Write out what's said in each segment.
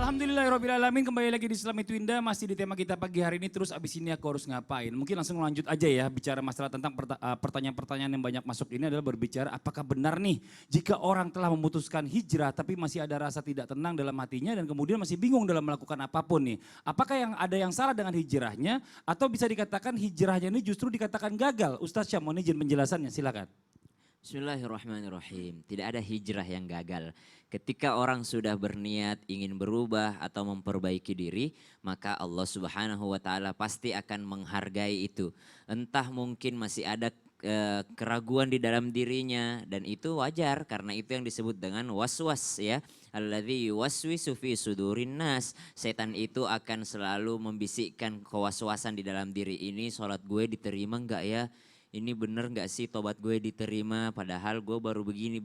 Alhamdulillahirrahmanirrahim, kembali lagi di Islam Itu Indah, masih di tema kita pagi hari ini, terus abis ini aku harus ngapain. Mungkin langsung lanjut aja ya, bicara masalah tentang pertanyaan-pertanyaan yang banyak masuk ini adalah berbicara apakah benar nih jika orang telah memutuskan hijrah tapi masih ada rasa tidak tenang dalam hatinya dan kemudian masih bingung dalam melakukan apapun nih. Apakah ada yang salah dengan hijrahnya atau bisa dikatakan hijrahnya ini justru dikatakan gagal? Ustadz Syam, mohon izin penjelasannya, silakan. Bismillahirrahmanirrahim. Tidak ada hijrah yang gagal. Ketika orang sudah berniat ingin berubah atau memperbaiki diri, maka Allah Subhanahu wa taala pasti akan menghargai itu. Entah mungkin masih ada keraguan di dalam dirinya dan itu wajar karena itu yang disebut dengan waswas ya. Alladzi yuwaswisu fi sudurin nas. Setan itu akan selalu membisikkan kewaswasan di dalam diri ini, sholat gue diterima enggak ya? Ini bener gak sih tobat gue diterima padahal gue baru begini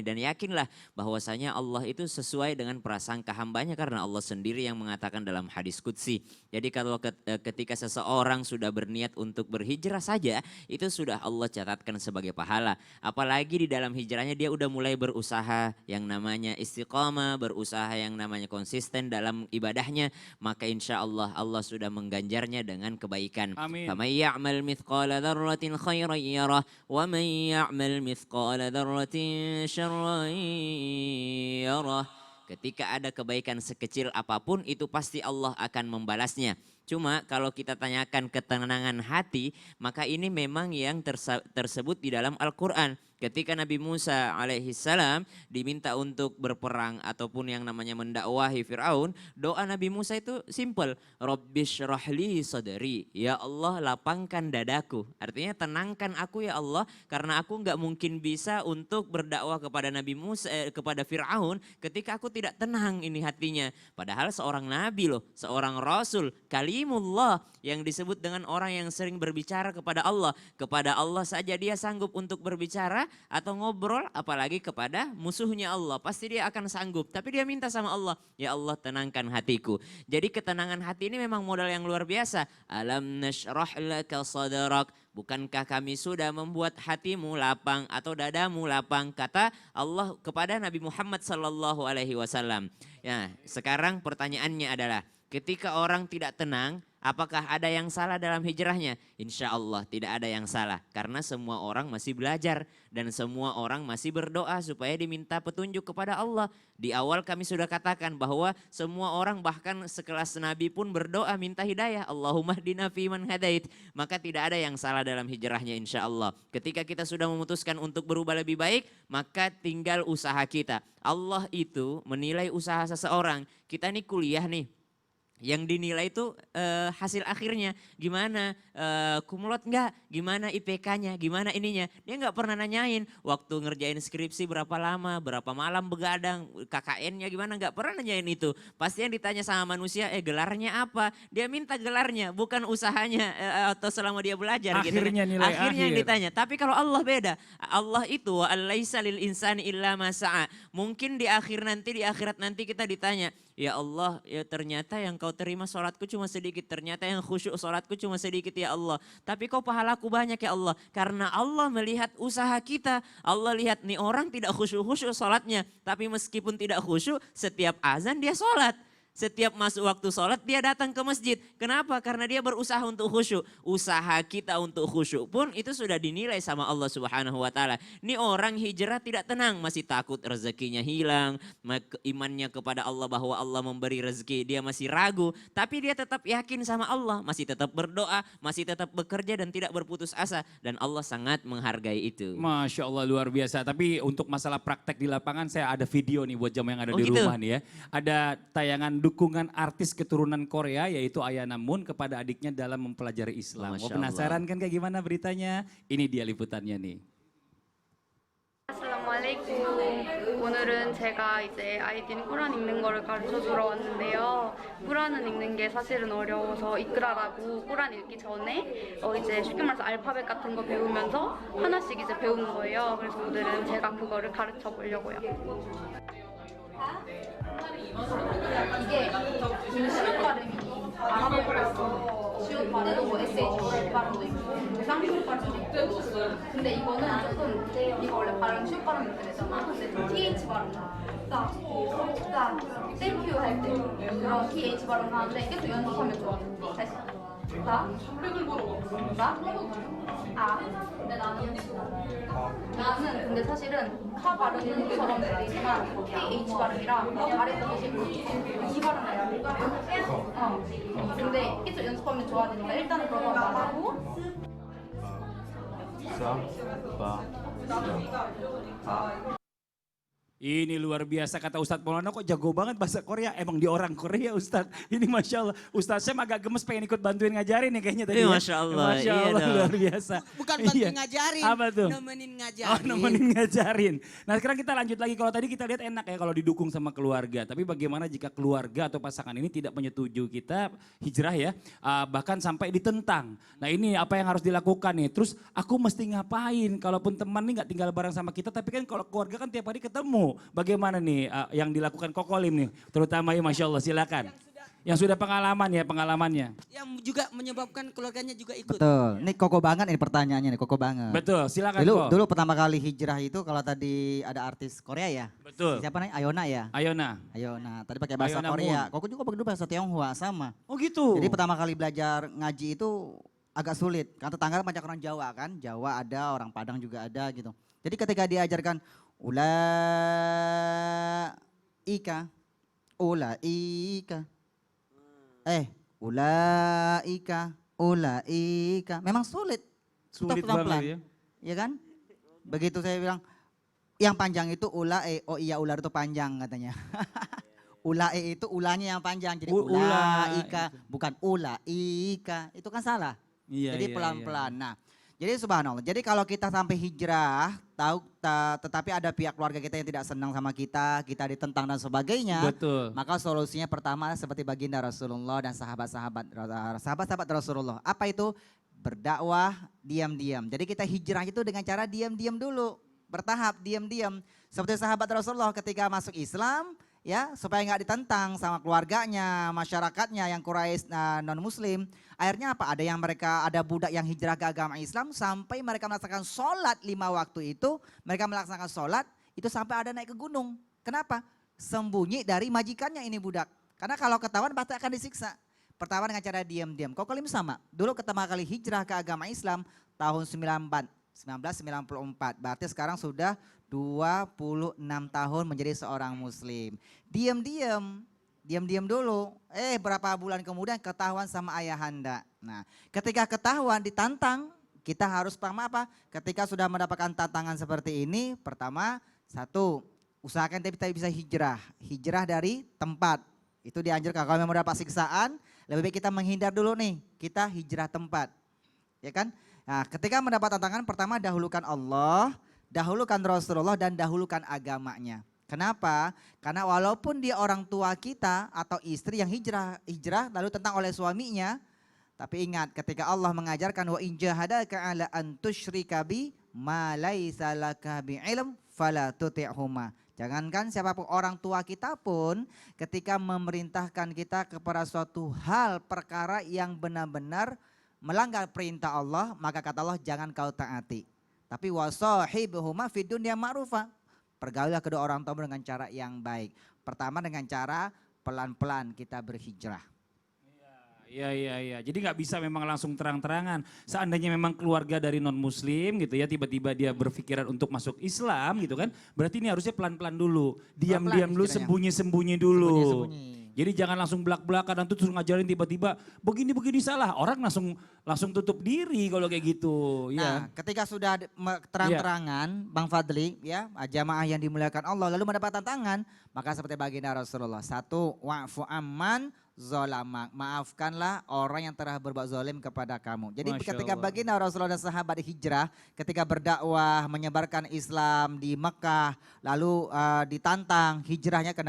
dan yakinlah bahwasanya Allah itu sesuai dengan prasangka hambanya karena Allah sendiri yang mengatakan dalam hadis qudsi. Jadi kalau ketika seseorang sudah berniat untuk berhijrah saja itu sudah Allah catatkan sebagai pahala. Apalagi di dalam hijrahnya dia udah mulai berusaha yang namanya istiqamah, berusaha yang namanya konsisten dalam ibadahnya, maka insya Allah Allah sudah mengganjarnya dengan kebaikan. Amin. Faman ya'mal mithqala dzarratin khairan yarah wa man ya'mal mithqala dzarratin syarran yarah. Ketika ada kebaikan sekecil apapun itu pasti Allah akan membalasnya. Cuma kalau kita tanyakan ketenangan hati, maka ini memang yang tersebut di dalam Al-Quran. Ketika Nabi Musa alaihissalam diminta untuk berperang ataupun yang namanya mendakwahi Fir'aun, doa Nabi Musa itu simple. Rabbishrahli sadri, ya Allah lapangkan dadaku. Artinya tenangkan aku ya Allah, karena aku nggak mungkin bisa untuk berdakwah kepada Nabi Musa, kepada Fir'aun ketika aku tidak tenang ini hatinya. Padahal seorang Nabi loh, seorang Rasul, kalimullah yang disebut dengan orang yang sering berbicara kepada Allah. Kepada Allah saja dia sanggup untuk berbicara atau ngobrol, apalagi kepada musuhnya Allah. Pasti dia akan sanggup, tapi dia minta sama Allah, ya Allah tenangkan hatiku. Jadi ketenangan hati ini memang modal yang luar biasa. Alam nashrah laka sadrak, bukankah kami sudah membuat hatimu lapang atau dadamu lapang, kata Allah kepada Nabi Muhammad SAW. Ya, sekarang pertanyaannya adalah, ketika orang tidak tenang, apakah ada yang salah dalam hijrahnya? Insya Allah tidak ada yang salah. Karena semua orang masih belajar. Dan semua orang masih berdoa supaya diminta petunjuk kepada Allah. Di awal kami sudah katakan bahwa semua orang bahkan sekelas Nabi pun berdoa minta hidayah. Allahumma hdina fiman hadait. Maka tidak ada yang salah dalam hijrahnya insya Allah. Ketika kita sudah memutuskan untuk berubah lebih baik, maka tinggal usaha kita. Allah itu menilai usaha seseorang. Kita nih kuliah nih. Yang dinilai itu hasil akhirnya gimana, kumlot enggak, gimana IPK-nya, gimana ininya. Dia enggak pernah nanyain waktu ngerjain skripsi berapa lama, berapa malam begadang, KKN-nya gimana, enggak pernah nanyain itu. Pasti yang ditanya sama manusia, gelarnya apa? Dia minta gelarnya, bukan usahanya atau selama dia belajar. Akhirnya gitu. Nilai akhirnya akhir yang ditanya. Tapi kalau Allah beda. Allah itu wa'alaisa lil insani illa ma sa'a. Mungkin di akhirat nanti kita ditanya, ya Allah, ya ternyata yang kau terima sholatku cuma sedikit. Ternyata yang khusyuk sholatku cuma sedikit ya Allah. Tapi kau pahalaku banyak ya Allah. Karena Allah melihat usaha kita. Allah lihat nih orang tidak khusyuk-khusyuk sholatnya. Tapi meskipun tidak khusyuk, setiap azan dia sholat. Setiap masuk waktu sholat dia datang ke masjid. Kenapa? Karena dia berusaha untuk khusyuk. Usaha kita untuk khusyuk pun itu sudah dinilai sama Allah Subhanahu wa taala. Ini orang hijrah tidak tenang, masih takut rezekinya hilang, imannya kepada Allah bahwa Allah memberi rezeki, dia masih ragu, tapi dia tetap yakin sama Allah, masih tetap berdoa, masih tetap bekerja dan tidak berputus asa, dan Allah sangat menghargai itu. Masya Allah luar biasa. Tapi untuk masalah praktek di lapangan saya ada video nih buat jamaah yang ada di gitu? rumah nih ya. Ada tayangan dukungan artis keturunan Korea yaitu Ayana Moon kepada adiknya dalam mempelajari Islam. Mau penasaran kan kayak gimana beritanya? Ini dia liputannya nih. Assalamualaikum. 오늘은 제가 이제 아이딘 꾸란 읽는 거를 가르쳐 주러 왔는데요. 꾸란은 읽는 게 사실은 어려워서 이끄라라고 꾸란 읽기 전에 이제 쉽게 말해서 알파벳 같은 거 배우면서 하나씩 이제 배우는 거예요. 그래서 오늘은 제가 그거를 가르쳐 보려고요. 이게 시옷 발음이 아랍어로 해서 시옷 발음도 뭐 SH 발음도 있고 쌍시옷 발음도 있고 근데 이거는 조금 이거 원래 발음 시옷 발음 이렇게 되잖아 근데 좀 TH 발음 딱 땡큐 할 할 때 그런 TH 발음 하는데 계속 연습하면 좋아. 다시. 나? 나? 근데 나는 근데 사실은 카 발음처럼 들리지만 TH 발음이랑 발에서 사실 이 발음을 해야 돼. 근데 계속 연습하면 좋아지니까 일단은 그런 거 나가고 Ini luar biasa kata Ustadz Maulana, kok jago banget bahasa Korea. Emang dia orang Korea Ustadz. Ini Masya Allah. Ustadz Syam agak gemes pengen ikut bantuin ngajarin nih kayaknya tadi. Iya, Ya. Masya Allah, Masya iya Allah dong. luar biasa. Bukan bantu Iya. ngajarin, Apa tuh? nemenin ngajarin. Oh, nemenin ngajarin. Nah sekarang kita lanjut lagi. Kalau tadi kita lihat enak ya kalau didukung sama keluarga. Tapi bagaimana jika keluarga atau pasangan ini tidak menyetujui kita hijrah ya. Bahkan sampai ditentang. Nah ini apa yang harus dilakukan nih. Terus aku mesti ngapain. Kalaupun teman nih gak tinggal bareng sama kita. Tapi kan kalau keluarga kan tiap hari ketemu. Bagaimana nih yang dilakukan Kokolim nih. Terutama ya Masya Allah silakan. Yang sudah pengalaman ya pengalamannya. Yang juga menyebabkan keluarganya juga ikut. Betul. Ini koko banget ini pertanyaannya nih, koko banget. Betul silakan Dulu, Ko. dulu pertama kali hijrah itu kalau tadi ada artis Korea ya. Betul. Siapa namanya? Ayona ya. Ayona. Ayona. Tadi pakai bahasa Ayona Korea. Moon. Koko juga pakai bahasa Tionghoa sama. Oh gitu. Jadi pertama kali belajar ngaji itu agak sulit. Karena tetangga banyak orang Jawa kan. Jawa ada, orang Padang juga ada gitu. Jadi ketika diajarkan ulaika, ulaika. Memang sulit. Sulit pelan-pelan. banget ya. Ya kan? Begitu saya bilang, yang panjang itu oh iya ular itu panjang katanya. Ulae itu ulanya yang panjang, jadi ulaika, bukan ulaika. Itu kan salah. Iya, Jadi iya, pelan-pelan. Nah, jadi subhanallah. Jadi kalau kita sampai hijrah, tetapi ada pihak keluarga kita yang tidak senang sama kita ditentang dan sebagainya. Betul. Maka solusinya pertama seperti baginda Rasulullah dan sahabat-sahabat Rasulullah. Apa itu? Berdakwah diam-diam. Jadi kita hijrah itu dengan cara diam-diam dulu. Bertahap diam-diam. Seperti sahabat Rasulullah ketika masuk Islam, ya supaya nggak ditentang sama keluarganya, masyarakatnya yang Quraisy non Muslim. Akhirnya apa? Ada budak yang hijrah ke agama Islam sampai mereka melaksanakan sholat 5 waktu itu, mereka melaksanakan sholat itu sampai ada naik ke gunung. Kenapa? Sembunyi dari majikannya ini budak. Karena kalau ketahuan pasti akan disiksa. Pertama dengan cara diam-diam. Kokolim sama. Dulu pertama kali hijrah ke agama Islam tahun 1994. Berarti sekarang sudah 26 tahun menjadi seorang muslim. Diam-diam dulu. Berapa bulan kemudian ketahuan sama ayahanda. Nah, ketika ketahuan ditantang, kita harus paham apa? Ketika sudah mendapatkan tantangan seperti ini, pertama, satu, usahakan kita bisa hijrah. Hijrah dari tempat. Itu dianjurkan. Kalau memang mendapat siksaan, lebih baik kita menghindar dulu nih. Kita hijrah tempat. Ya kan? Nah, ketika mendapat tantangan, pertama dahulukan Allah, dahulukan Rasulullah, dan dahulukan agamanya. Kenapa? Karena walaupun dia orang tua kita atau istri yang hijrah lalu tentang oleh suaminya, tapi ingat ketika Allah mengajarkan wa in jahadaka ala an tusyrika bi ma laisa laka bi ilm fala tuti'huma. Jangankan siapapun orang tua kita pun ketika memerintahkan kita kepada suatu hal perkara yang benar-benar melanggar perintah Allah, maka kata Allah jangan kau taati. Tapi wasahibuhuma fid dunya ma'rufa. Pergaulilah kedua orang tua dengan cara yang baik. Pertama dengan cara pelan-pelan kita berhijrah. Iya. Jadi nggak bisa memang langsung terang-terangan. Seandainya memang keluarga dari non Muslim gitu ya, tiba-tiba dia berpikiran untuk masuk Islam gitu kan, berarti ini harusnya pelan-pelan dulu, diam-diam dulu, sembunyi-sembunyi dulu. Sembunyi-sembunyi. Jadi jangan langsung belak-belakan nanti terus ngajarin tiba-tiba begini salah. Orang langsung tutup diri kalau kayak gitu. Nah, Ya. ketika sudah terang-terangan, Bang Fadli, ya jamaah yang dimuliakan Allah, lalu mendapat tantangan, maka seperti baginda Rasulullah. Satu, wa'fu amman zolamak, maafkanlah orang yang telah berbuat zalim kepada kamu. Jadi Masya ketika Allah. baginda Rasulullah dan sahabat hijrah, ketika berdakwah menyebarkan Islam di Mekah, lalu ditantang hijrahnya ke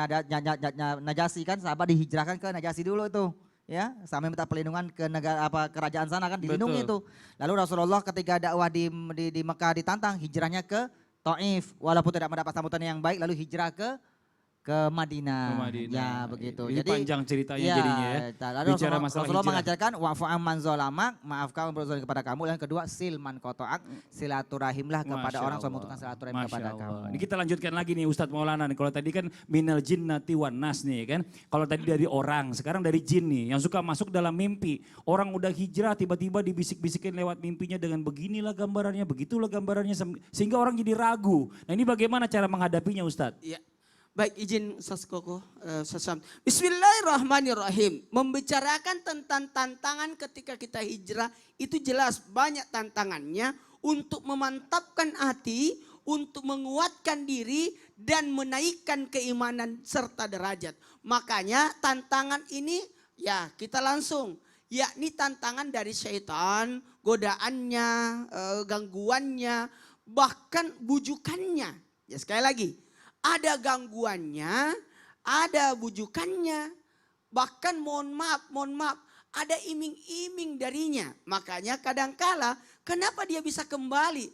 Najasi kan, sahabat dihijrahkan ke Najasi dulu itu. Ya, sampai minta perlindungan ke negara kerajaan sana kan dilindungi itu. Lalu Rasulullah ketika dakwah di Mekah ditantang hijrahnya ke Taif, walaupun tidak mendapat sambutan yang baik, lalu hijrah ke ke Madinah. Ke Madinah. Ya begitu. Ini panjang ceritanya iya, jadinya ya. Lalu Bicara masalah Rasulullah hijrah. mengajarkan wa'fu amman zalamak, maafkan yang berzolim kepada kamu. Dan kedua silman kotoak, silaturahimlah kepada Masya orang yang Allah. membutuhkan silaturahim Masya kepada Allah. kamu. Ini kita lanjutkan lagi nih Ustadz Maulana. Kalau tadi kan minal jinnati wan nas nih kan. Kalau tadi dari orang, sekarang dari jin nih. Yang suka masuk dalam mimpi. Orang udah hijrah tiba-tiba dibisik-bisikin lewat mimpinya dengan beginilah gambarannya, begitulah gambarannya. Sehingga orang jadi ragu. Nah ini bagaimana cara menghadapinya Ustadz? Ya. Baik, izin Ustaz Koko. Bismillahirrahmanirrahim. Membicarakan tentang tantangan ketika kita hijrah, itu jelas banyak tantangannya untuk memantapkan hati, untuk menguatkan diri dan menaikkan keimanan serta derajat. Makanya tantangan ini ya kita langsung, yakni tantangan dari syaitan, godaannya, gangguannya, bahkan bujukannya. Ya sekali lagi, ada gangguannya, ada bujukannya, bahkan mohon maaf, ada iming-iming darinya. Makanya kadangkala kenapa dia bisa kembali,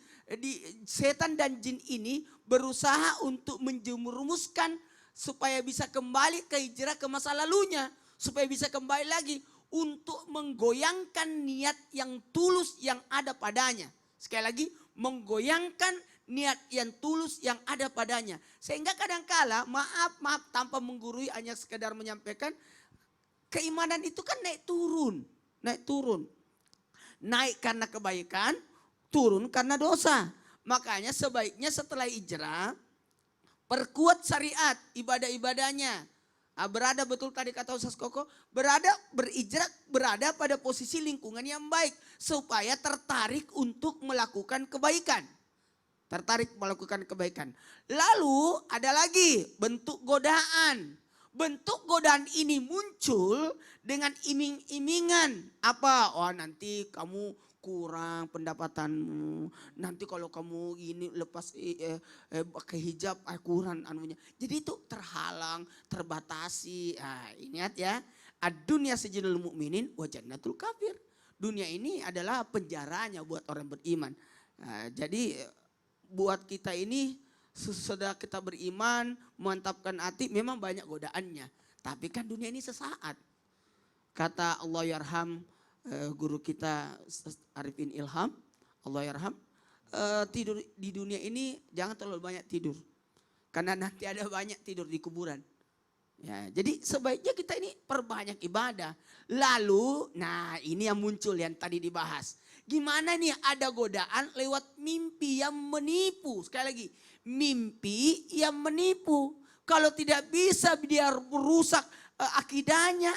setan dan jin ini berusaha untuk menjerumuskan supaya bisa kembali ke hijrah ke masa lalunya. Supaya bisa kembali lagi untuk menggoyangkan niat yang tulus yang ada padanya. Sekali lagi, menggoyangkan niat yang tulus yang ada padanya. Sehingga kadangkala maaf tanpa menggurui, hanya sekedar menyampaikan, keimanan itu kan naik turun. Naik karena kebaikan, turun karena dosa. Makanya sebaiknya setelah hijrah, perkuat syariat, ibadah-ibadahnya. Berada betul tadi kata Ustaz Koko, berada pada posisi lingkungan yang baik. Supaya tertarik untuk melakukan kebaikan. Lalu ada lagi bentuk godaan. Bentuk godaan ini muncul dengan iming-imingan. Apa? Oh nanti kamu kurang pendapatanmu. Nanti kalau kamu ini lepas pakai hijab kurang anunya. Jadi itu terhalang, terbatasi. Nah, ingat ya. Ad-dunya sijinul mu'minin wa jannatul kafir. Dunia ini adalah penjaranya buat orang beriman. Nah, jadi buat kita ini sesudah kita beriman, memantapkan hati, memang banyak godaannya. Tapi kan dunia ini sesaat. Kata Allah yarham, guru kita Arifin Ilham, Allah yarham, tidur di dunia ini jangan terlalu banyak tidur. Karena nanti ada banyak tidur di kuburan. Ya, jadi sebaiknya kita ini perbanyak ibadah. Lalu, nah ini yang muncul yang tadi dibahas. Gimana nih ada godaan lewat mimpi yang menipu. Sekali lagi, mimpi yang menipu. Kalau tidak bisa dia merusak akidahnya,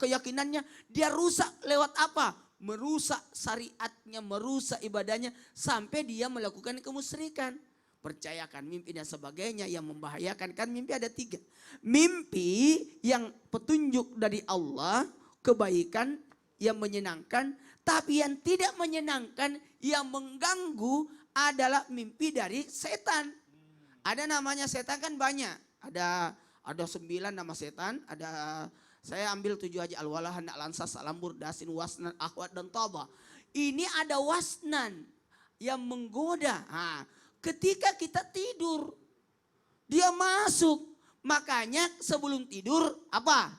keyakinannya, dia rusak lewat apa? Merusak syariatnya, merusak ibadahnya sampai dia melakukan kemusyrikan. Percayakan mimpi dan sebagainya yang membahayakan. Kan mimpi ada 3. Mimpi yang petunjuk dari Allah, kebaikan yang menyenangkan. Tapi yang tidak menyenangkan, yang mengganggu adalah mimpi dari setan. Ada namanya setan kan banyak. Ada 9 nama setan. Saya ambil 7 aja. Al-walah, hendak lansas, alambur, dasin, wasnan, akhwat, dan taba. Ini ada wasnan yang menggoda. Nah, ketika kita tidur, dia masuk. Makanya sebelum tidur apa?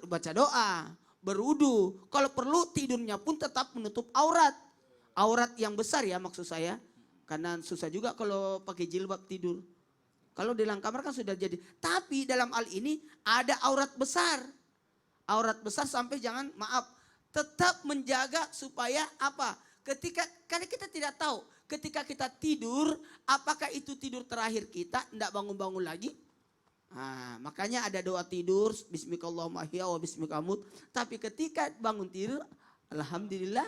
Baca doa. Berudu. Kalau perlu tidurnya pun tetap menutup aurat. Aurat yang besar ya maksud saya. Karena susah juga kalau pakai jilbab tidur. Kalau di dalam kamar kan sudah jadi. Tapi dalam hal ini ada aurat besar. Aurat besar sampai jangan tetap menjaga supaya apa? Karena kita tidak tahu. Ketika kita tidur, apakah itu tidur terakhir kita? Tidak bangun-bangun lagi. Nah, makanya ada doa tidur, bismikallahumma ahya wa bismika amut. Tapi ketika bangun tidur, alhamdulillah.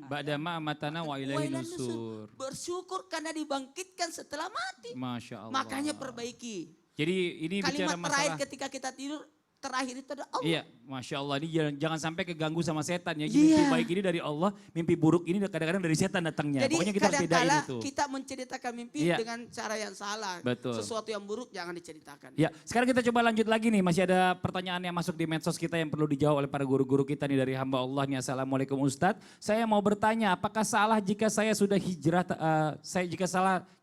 Ba'dama amatana wa ilaihi nusur. Bersyukur karena dibangkitkan setelah mati. Masya Allah. Makanya perbaiki. Jadi ini bicara Kalimat terakhir masalah. ketika kita tidur, terakhir itu ada Allah. Iya, Masya Allah. Ini jangan sampai keganggu sama setan ya. Mimpi baik ini dari Allah, mimpi buruk ini kadang-kadang dari setan datangnya. Jadi Pokoknya kita harus bedain itu. kita menceritakan mimpi dengan cara yang salah. Betul. Sesuatu yang buruk jangan diceritakan. Ya, sekarang kita coba lanjut lagi nih. Masih ada pertanyaan yang masuk di medsos kita yang perlu dijawab oleh para guru-guru kita nih dari hamba Allah nih. Assalamualaikum Ustadz. Saya mau bertanya, apakah salah jika saya sudah hijrah?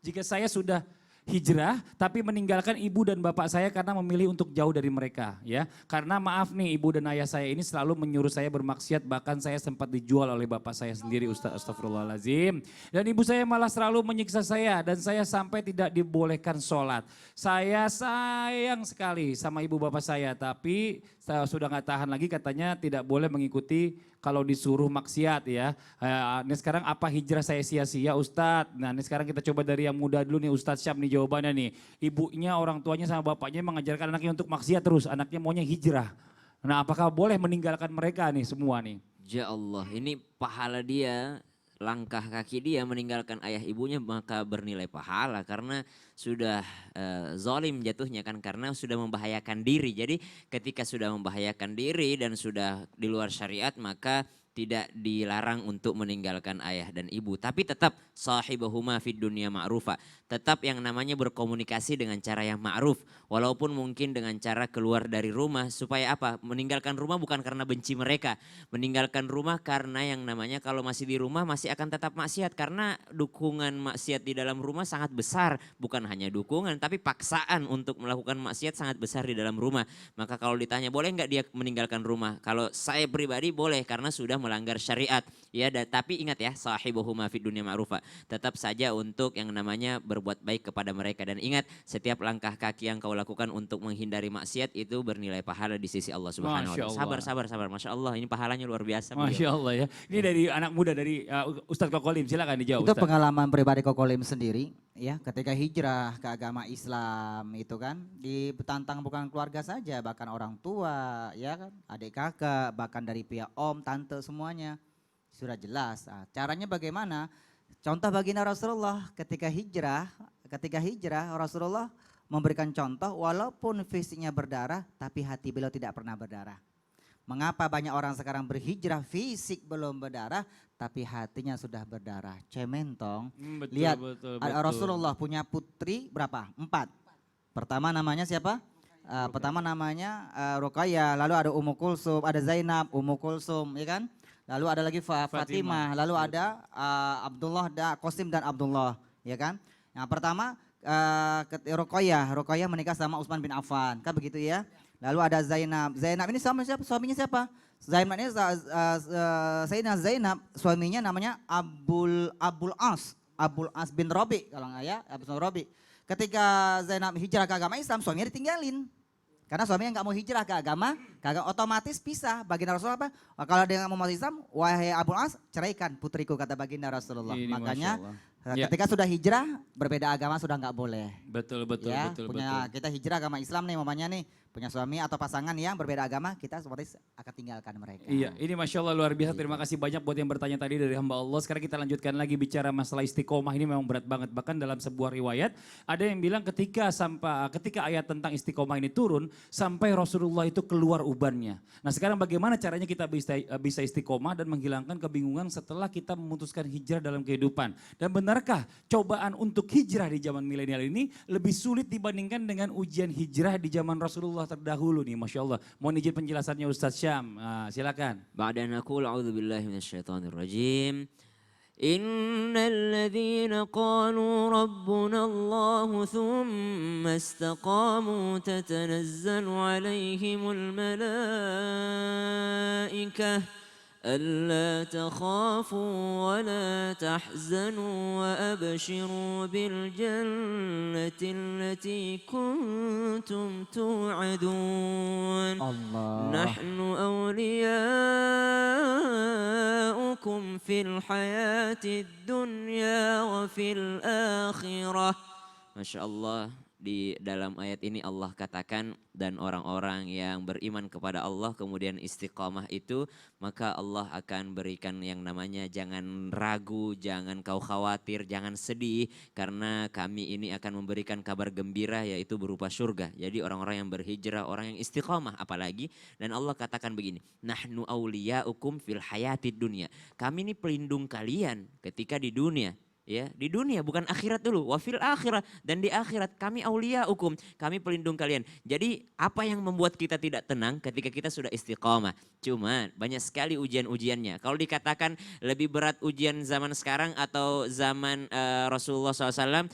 Jika saya sudah hijrah tapi meninggalkan ibu dan bapak saya karena memilih untuk jauh dari mereka ya. Karena maaf nih ibu dan ayah saya ini selalu menyuruh saya bermaksiat, bahkan saya sempat dijual oleh bapak saya sendiri Ustaz, astagfirullahaladzim. Dan ibu saya malah selalu menyiksa saya dan saya sampai tidak dibolehkan sholat. Saya sayang sekali sama ibu bapak saya tapi saya sudah nggak tahan lagi, katanya tidak boleh mengikuti kalau disuruh maksiat ya. Ini sekarang apa hijrah saya sia-sia Ustadz? Nah ini sekarang kita coba dari yang muda dulu nih Ustadz Syam nih jawabannya nih. Ibunya, orang tuanya sama bapaknya mengajarkan anaknya untuk maksiat terus, anaknya maunya hijrah. Nah apakah boleh meninggalkan mereka nih semua nih? Ya Allah, ini pahala dia, langkah kaki dia meninggalkan ayah ibunya maka bernilai pahala karena sudah zalim jatuhnya kan, karena sudah membahayakan diri. Jadi ketika sudah membahayakan diri dan sudah di luar syariat maka tidak dilarang untuk meninggalkan ayah dan ibu. Tapi tetap sahibahuma fid dunya ma'rufa. Tetap yang namanya berkomunikasi dengan cara yang ma'ruf. Walaupun mungkin dengan cara keluar dari rumah. Supaya apa? Meninggalkan rumah bukan karena benci mereka. Meninggalkan rumah karena yang namanya kalau masih di rumah masih akan tetap maksiat. Karena dukungan maksiat di dalam rumah sangat besar. Bukan hanya dukungan tapi paksaan untuk melakukan maksiat sangat besar di dalam rumah. Maka kalau ditanya boleh nggak dia meninggalkan rumah? Kalau saya pribadi boleh karena sudah melanggar syariat ya, tapi ingat ya sahibuhuma fid dunya ma'rufa, tetap saja untuk yang namanya berbuat baik kepada mereka. Dan ingat setiap langkah kaki yang kau lakukan untuk menghindari maksiat itu bernilai pahala di sisi Allah Subhanahu wa taala. Sabar, Masya Allah, ini pahalanya luar biasa. Masya Allah ya. Ini dari anak muda dari Ustadz Kokolim, silakan dijawab Itu Ustadz. pengalaman pribadi Kokolim sendiri ya, ketika hijrah ke agama Islam itu kan ditantang bukan keluarga saja, bahkan orang tua ya kan, adik kakak, bahkan dari pihak om, tante semuanya sudah jelas. Nah, caranya bagaimana? Contoh baginda Rasulullah ketika hijrah Rasulullah memberikan contoh walaupun fisiknya berdarah tapi hati beliau tidak pernah berdarah. Mengapa banyak orang sekarang berhijrah fisik belum berdarah tapi hatinya sudah berdarah? Cementong. Betul, Lihat betul. Rasulullah punya putri berapa? 4. Pertama namanya siapa? Pertama namanya Ruqayyah, lalu ada Ummu Kulsum, ada Zainab, Ummu Kulsum, ya kan? Lalu ada lagi Fatimah, lalu ada Abdullah, Qasim dan Abdullah, ya kan? Yang pertama Ruqayyah menikah sama Utsman bin Affan, kan begitu ya? Lalu ada Zainab ini suaminya siapa? Zainab ini Sayyidina Zainab, suaminya namanya Abul As bin Robi kalau nggak ya, Abul Robi. Ketika Zainab hijrah ke agama Islam, suaminya ditinggalin. Karena suaminya nggak mau hijrah ke agama otomatis pisah. Baginda Rasulullah apa? Kalau dia nggak mau masuk Islam, wahai Abul As, ceraikan putriku, kata baginda Rasulullah. Ini Makanya Ya. ketika sudah hijrah, berbeda agama sudah nggak boleh. Betul. Ya, kita hijrah agama Islam nih, mamanya nih punya suami atau pasangan yang berbeda agama, kita otomatis akan tinggalkan mereka. Iya, ini Masya Allah luar biasa. Terima kasih banyak buat yang bertanya tadi dari hamba Allah. Sekarang kita lanjutkan lagi bicara masalah istiqomah, ini memang berat banget. Bahkan dalam sebuah riwayat ada yang bilang ketika ayat tentang istiqomah ini turun, sampai Rasulullah itu keluar ubannya. Nah sekarang bagaimana caranya kita bisa istiqomah dan menghilangkan kebingungan setelah kita memutuskan hijrah dalam kehidupan. Dan benarkah cobaan untuk hijrah di zaman milenial ini lebih sulit dibandingkan dengan ujian hijrah di zaman Rasulullah terdahulu nih, Masya Allah. Mohon izin penjelasannya Ustadz Syam, silakan. Ba'da naqul a'udzu billahi minasyaitonir rajim. Innal ladzina qalu rabbuna Allah thumma istaqamu tatanazzalu 'alaihimul malaikah ألا تخافوا ولا تحزنوا وأبشروا بالجنة التي كنتم توعدون نحن أولياؤكم في الحياة الدنيا وفي الآخرة. Masya Allah, di dalam ayat ini Allah katakan, dan orang-orang yang beriman kepada Allah kemudian istiqamah itu, maka Allah akan berikan yang namanya jangan ragu, jangan kau khawatir, jangan sedih, karena kami ini akan memberikan kabar gembira yaitu berupa surga. Jadi orang-orang yang berhijrah, orang yang istiqamah apalagi, dan Allah katakan begini, nahnu awliya'ukum fil hayatid dunya. Kami ini pelindung kalian ketika di dunia. Ya, di dunia bukan akhirat dulu. Wa fil akhirat, dan di akhirat kami auliyaukum, kami pelindung kalian. Jadi apa yang membuat kita tidak tenang ketika kita sudah istiqomah? Cuma banyak sekali ujian-ujiannya. Kalau dikatakan lebih berat ujian zaman sekarang atau zaman Rasulullah SAW,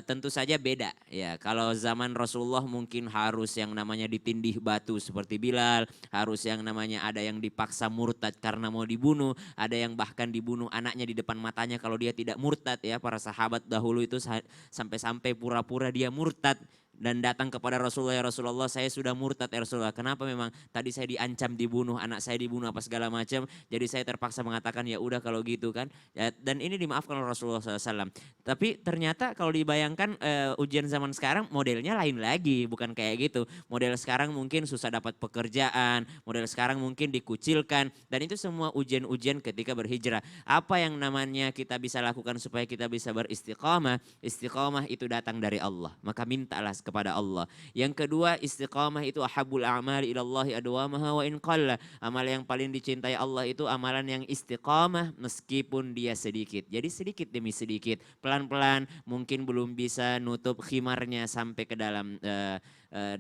tentu saja beda. Ya, kalau zaman Rasulullah mungkin harus yang namanya ditindih batu seperti Bilal, harus yang namanya ada yang dipaksa murtad karena mau dibunuh, ada yang bahkan dibunuh anaknya di depan matanya kalau dia tidak murtad. Ya, para sahabat dahulu itu sampai-sampai pura-pura dia murtad dan datang kepada Rasulullah, ya Rasulullah saya sudah murtad ya Rasulullah. Kenapa? Memang tadi saya diancam dibunuh, anak saya dibunuh apa segala macam. Jadi saya terpaksa mengatakan ya udah kalau gitu kan. Ya, dan ini dimaafkan oleh Rasulullah SAW. Tapi ternyata kalau dibayangkan ujian zaman sekarang modelnya lain lagi, bukan kayak gitu. Model sekarang mungkin susah dapat pekerjaan, model sekarang mungkin dikucilkan. Dan itu semua ujian-ujian ketika berhijrah. Apa yang namanya kita bisa lakukan supaya kita bisa beristiqamah? Istiqamah itu datang dari Allah. Maka mintalah kepada Allah. Yang kedua, istiqamah itu ahabul a'mali ilallahi adwamaha wa in qalla. Amal yang paling dicintai Allah itu amalan yang istiqamah meskipun dia sedikit. Jadi sedikit demi sedikit, pelan-pelan, mungkin belum bisa nutup khimarnya sampai ke dalam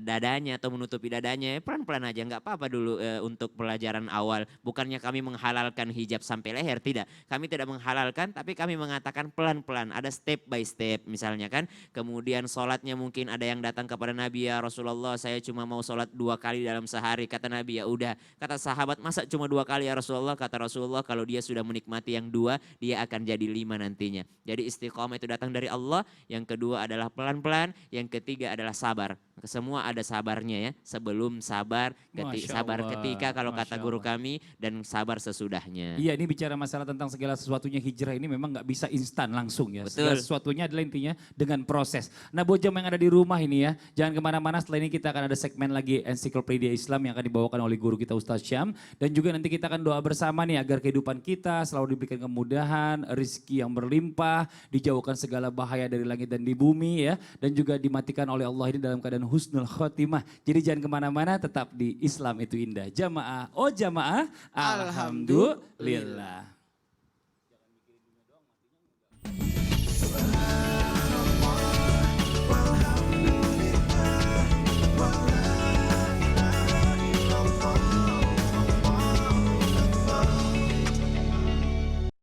dadanya atau menutupi dadanya, pelan-pelan aja, nggak apa-apa dulu untuk pelajaran awal. Bukannya kami menghalalkan hijab sampai leher, tidak. Kami tidak menghalalkan, tapi kami mengatakan pelan-pelan, ada step by step misalnya kan. Kemudian sholatnya mungkin ada yang datang kepada Nabi, ya Rasulullah saya cuma mau sholat 2 kali dalam sehari. Kata Nabi, ya udah. Kata sahabat, masa cuma 2 kali ya Rasulullah? Kata Rasulullah, kalau dia sudah menikmati yang 2, dia akan jadi 5 nantinya. Jadi istiqomah itu datang dari Allah. Yang kedua adalah pelan-pelan, yang ketiga adalah sabar. Semua ada sabarnya ya. Sebelum sabar, sabar ketika kalau kata guru kami, dan sabar sesudahnya. Iya, ini bicara masalah tentang segala sesuatunya hijrah ini memang nggak bisa instan langsung ya. Betul. Segala sesuatunya adalah intinya dengan proses. Nah buat jamaah yang ada di rumah ini ya, jangan kemana-mana, setelah ini kita akan ada segmen lagi ensiklopedia Islam yang akan dibawakan oleh guru kita Ustaz Syam. Dan juga nanti kita akan doa bersama nih agar kehidupan kita selalu diberikan kemudahan, rezeki yang berlimpah, dijauhkan segala bahaya dari langit dan di bumi ya. Dan juga dimatikan oleh Allah ini dalam keadaan husnul khotimah. Jadi jangan kemana-mana, tetap di Islam itu indah. Jamaah, oh jamaah, alhamdulillah.